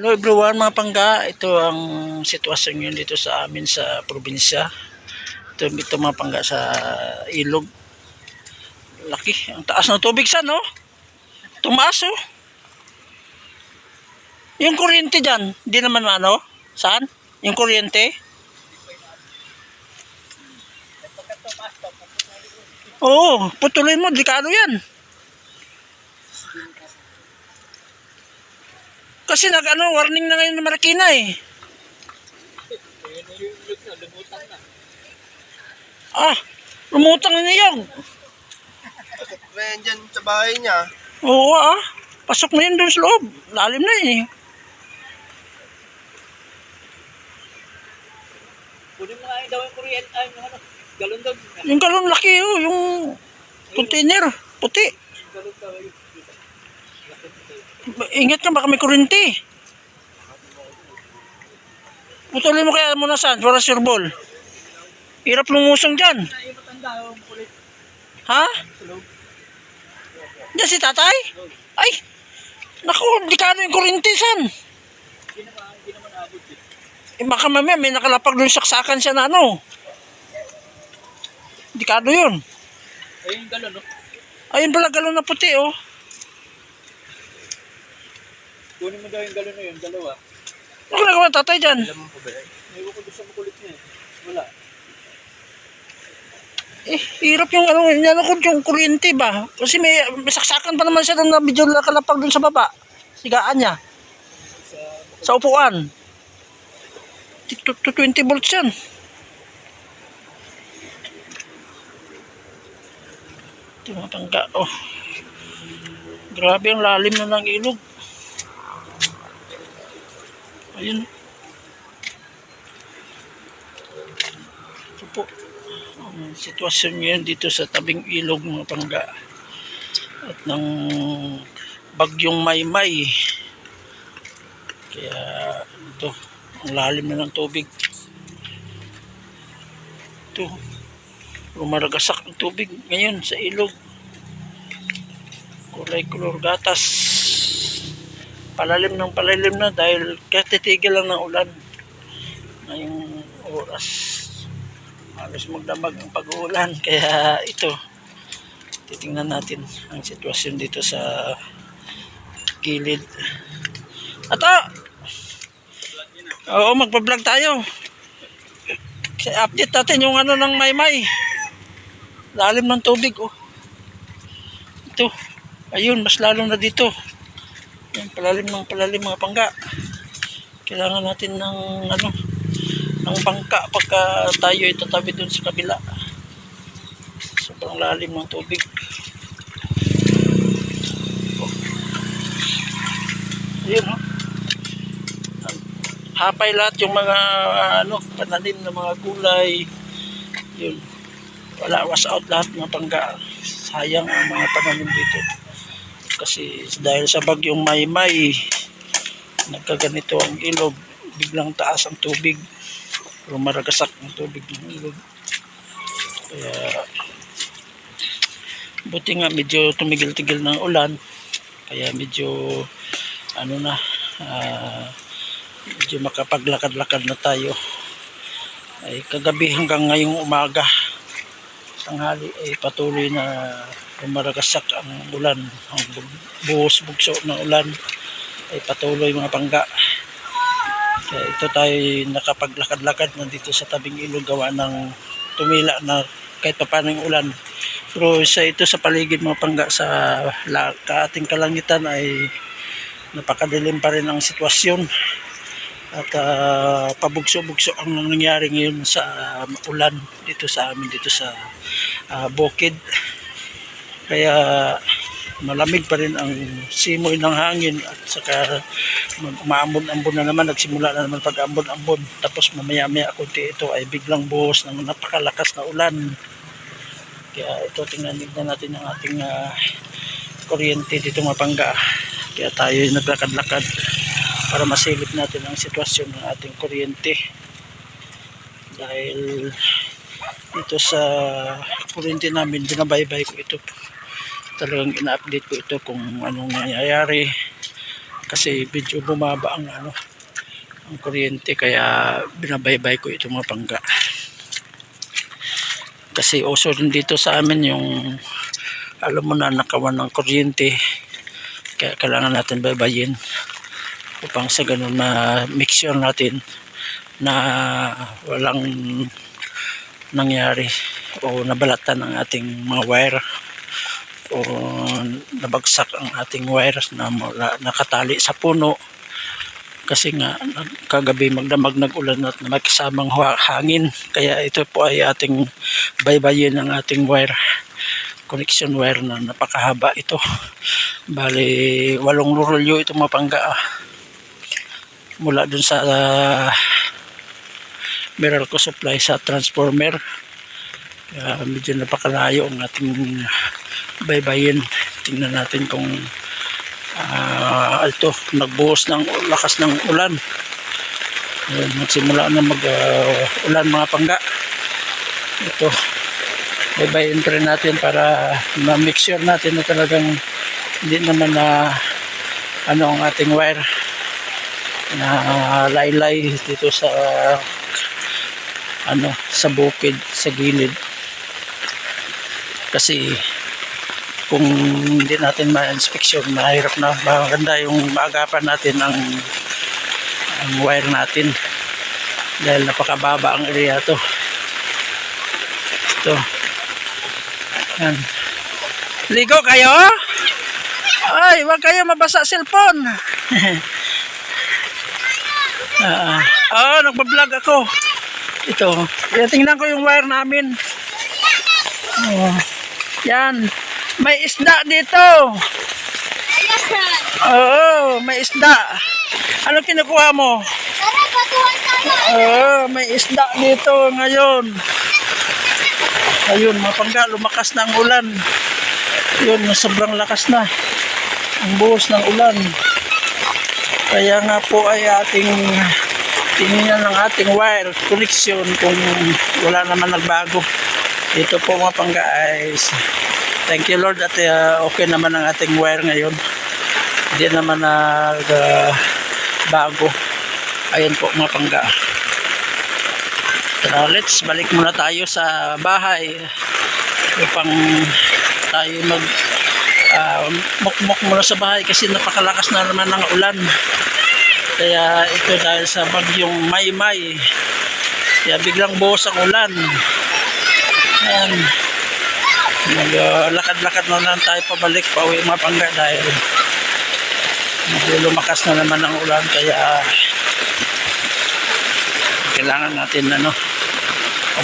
Hello everyone mga pangga, ito ang sitwasyon ngayon dito sa amin sa probinsya. Ito mga pangga sa ilog. Laki, ang taas ng tubig sa no? Tumaas oh. Yung kuryente dyan, di naman ano? Saan? Yung kuryente? Oo, putulin mo, delikado yan. Kasi warning na ngayon ng Marikina eh. Ah, lumutang na niyog. Pasok na yan dyan sa bahay niya. Oo pasok mo yun doon sa loob. Lalim na eh. Kunin mo nga daw yung kuryente, ay, yung ano, galon daw. Yung galon laki oh, yung container, puti. Galon daw yun. Ingat ka, baka may kuryente. Putulin mo kaya muna saan, para sure ball. Hirap lumusong dyan. Yung matanda, yung kulit. Ha? Diyan si tatay? Ay! Naku, delikado yung kuryente san. Hindi naman abot eh. Baka mamaya may nakalapag doon saksakan siya na ano. Delikado yun. Ayun yung galon, no? Ayun pala galon na puti oh. Kunin mo daw yung galon na yun, dalawa. Ano nagawa tatay dyan? Alam mo ko ba? Naiwan ko doon sa makulit niya eh. Wala. Hirap yung yung kuryente ba? Kasi may saksakan pa naman siya doon na medyo nakalapag doon sa baba. Sigaan niya. Sa upuan. 20 volts yan. Ito mga pangga. Oh. Grabe ang lalim na ng ilog. Ayun. Ito po. Ang sitwasyon ngayon dito sa tabing ilog mga pangga. At ng bagyong Maymay. Kaya ito. Ang lalim na ng tubig. Ito. Lumaragasak ang tubig ngayon sa ilog. Kulay kulor gatas. Palalim na dahil titigil lang ng ulan. Ngayong oras. Halos magdamag ang pag-uulan. Kaya ito. Titingnan natin ang sitwasyon dito sa gilid. Ato! Oo, magpa-vlog tayo. Update natin yung ano ng Maymay. Lalim ng tubig oh. Ito. Ayun, mas lalo na dito. Yan, palalim mga pangga. Kailangan natin ng ng bangka pagka tayo ay tatabi dun sa kabila. Sobrang lalim ng tubig. Oh. Ayun oh. Hapay lahat yung mga pananim na mga gulay. Yun. Wala, was out lahat mga pangga. Sayang ang mga pananim dito. Kasi dahil sa bagyong Maymay, nagkaganito ang ilog, biglang taas ang tubig. Lumaragasak ang tubig ng ilog. Kaya buti nga medyo tumigil-tigil ng ulan. Kaya medyo medyo makapaglakad-lakad na tayo. Ay kagabi hanggang ngayong umaga tanghali ay patuloy na lumaragasak ang ulan. Ang buhos bugso ng ulan ay patuloy mga pangga. Kaya ito tayo nakapaglakad-lakad na dito sa tabing ilog gawa ng tumila na kahit pa paano yung ulan. Pero ito sa paligid mga pangga sa ating kalangitan ay napakadilim pa rin ang sitwasyon. At pabugso-bugso ang nangyari ngayon sa ulan dito sa amin dito sa bukid. Kaya malamig pa rin ang simoy ng hangin at saka umaambon-ambon na naman, nagsimula na naman pag-ambon-ambon. Tapos mamaya-maya konti ito ay biglang buhos ng napakalakas na ulan. Kaya ito tingnan natin ang ating kuryente dito mga pangga. Kaya tayo naglakad-lakad para masilip natin ang sitwasyon ng ating kuryente. Dahil dito sa kuryente namin, binabaybay ko ito. Talagang ina-update ko ito kung anong nangyayari. kasi medyo bumaba ang ang kuryente, kaya binabaybay ko itong mga pangga. Kasi uso rin dito sa amin yung alam mo na nakawan ng kuryente, kaya kailangan natin baybayin upang sa ganun ma-make sure natin na walang nangyari o nabalatan ang ating mga wire o nabagsak ang ating wires na nakatali sa puno. Kasi nga kagabi magdamag nag-ulan at may kasamang hangin, kaya ito po ay ating baybayin ang ating wire, connection wire na napakahaba ito. Bali 8 rolyo ito mga pangga, mula dun sa Meralco supply sa transformer. Medyo napakalayo ang ating baybayin. Tingnan natin kung ito nagbuhos ng lakas ng ulan. Magsimula na ulan mga pangga. Ito baybayin pa rin natin para ma-make sure natin na talagang hindi naman na ang ating wire na laylay dito sa sa bukid, sa gilid. Kasi kung hindi natin ma-inspection, mahirap na, maganda yung maagapan natin ang wire natin dahil napakababa ang area to. Ito. Yan. Ligo kayo? Ay, wag kayo mabasa cellphone. Nagbablog ako. Ito. Tingnan ko yung wire namin. Yan. May isda dito. Oo, may isda. Ano kinukuha mo? May isda dito ngayon. Ayun, mga pangga, lumakas na ang ulan. Yun, sobrang lakas na ang buhos ng ulan. Kaya nga po ay ating tingnan ng ating wire connection kung wala naman nagbago. Dito po mga pangga ay thank you Lord at okay naman ang ating wire ngayon. Hindi naman bago. Ayan po mga pangga. Let's balik muna tayo sa bahay upang tayo mukmok muna sa bahay kasi napakalakas na naman ng ulan. Kaya ito dahil sa bagyong Maymay, kaya biglang buhos ang ulan. Ayan. Lakad-lakad na lang tayo pabalik pauwi mga pangga dahil lumakas na naman ang ulan, kaya kailangan natin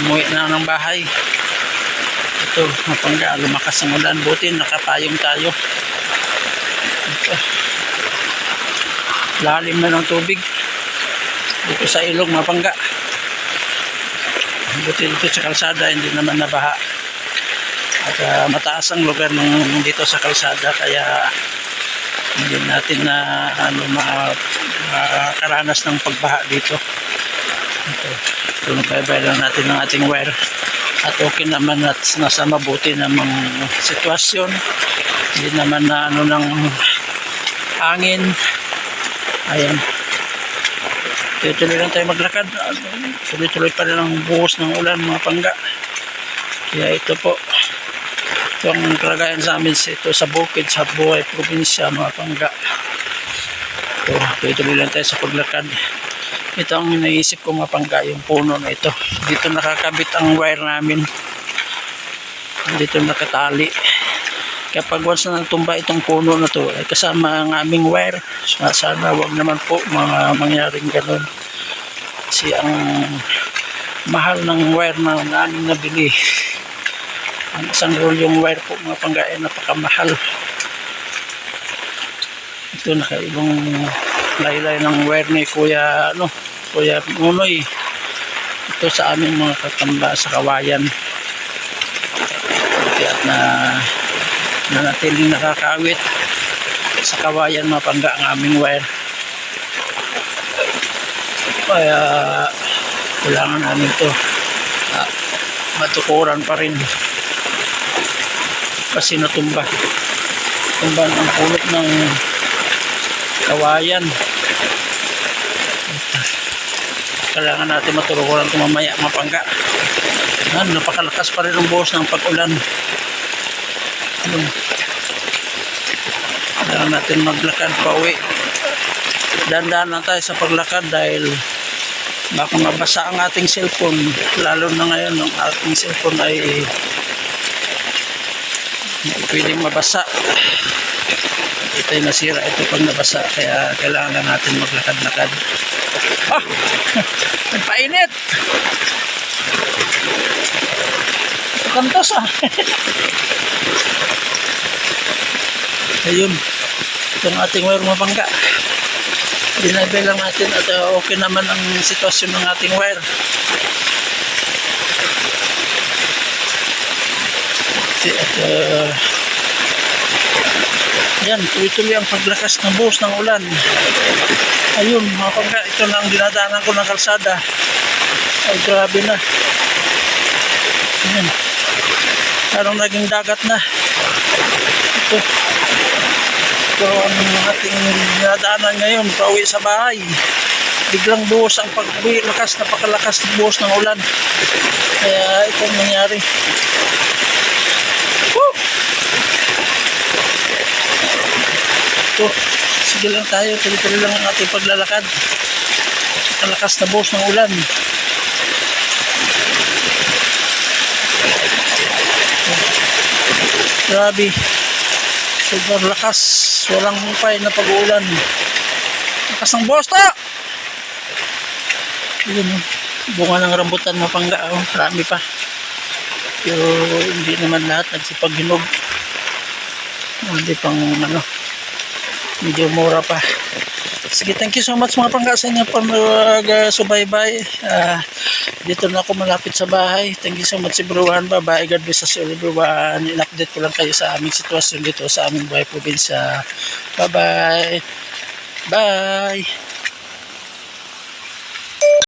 umuwi na ng bahay. Ito mga pangga, lumakas ang ulan, buti nakapayong tayo. Ito, lalim na ng tubig dito sa ilog mga pangga. Buti dito sa kalsada hindi naman nabaha. At mataas ang lugar dito sa kalsada, kaya hindi natin na makaranas ng pagbaha dito. Ito nagbabay lang natin ng ating wire at okay naman at nasa mabuti namang sitwasyon. Hindi naman na ng hangin. Ayan, tuloy lang tayo maglakad. Tuloy-tuloy pa rin ang buhos ng ulan mga pangga. Kaya ito po, ito ang kalagayan sa amin ito sa bukid, sa Buhay probinsya mga pangga. Tuloy-tuloy lang tayo sa paglakad. Ito ang naisip ko mga pangga, yung puno na ito. Dito nakakabit ang wire namin. Dito nakatali. Kapag once na tumba itong puno na to ay kasama ang aming wire. Sana wag naman po mangyaring ganun. Kasi ang mahal ng wire na namin nabili. Ang isang rolyong wire po mga pangga ay napakamahal. Ito nakaibang laylay ng wire ni Kuya Nunoy. Ito sa aming mga katamba sa kawayan. At nanatiling nakakawit sa kawayan mga pangga ang aming wire. Kaya kailangan namin ito matukuran pa rin kasi natumba ang pulot ng kawayan. Kailangan natin maturuan ito mamaya mga pangga. Napakalakas pa rin ang buhos ng pag-ulan. Kailangan natin maglakad pa uwi. Dandan lang tayo sa paglakad dahil baka mabasa ang ating cellphone, lalo na ngayon ang ating cellphone ay pwedeng mabasa. Ito'y nasira ito pag nabasa, kaya kailangan na natin maglakad-lakad. Nagpainit! Ito kantos ayun, itong ating wire mga bangga. Dinabay lang natin at okay naman ang sitwasyon ng ating wire. At yan, tuloy-tuloy ang paglakas ng buhos ng ulan. Ayun mga pangga, ito na ang dinadaanan ko ng kalsada. Ay grabe na. Ayan, parang naging dagat na. Ito ang ating dinadaanan ngayon, pauwi sa bahay. Biglang buhos ang pag-uwi, napakalakas ng buhos ng ulan. Kaya ito ang nangyari. Ito, sige lang tayo, tuloy-tuloy lang ang ating paglalakad. Napakalakas na buhos ng ulan. Grabe. Sobrang lakas, walang humpay na pag-uulan. Lakas ng buhos to! Yun, bunga ng rambutan mga pangga, marami pa. Pero hindi naman lahat nagsipaghinog. Hindi pang medyo mura pa. Sige, thank you so much mga pangga sa inyo pag-subaybay. Dito na ako malapit sa bahay. Thank you so much everyone. Bye-bye. God bless us everyone. In-update ko lang kayo sa aming sitwasyon dito sa aming buhay probinsya. Bye-bye. Bye.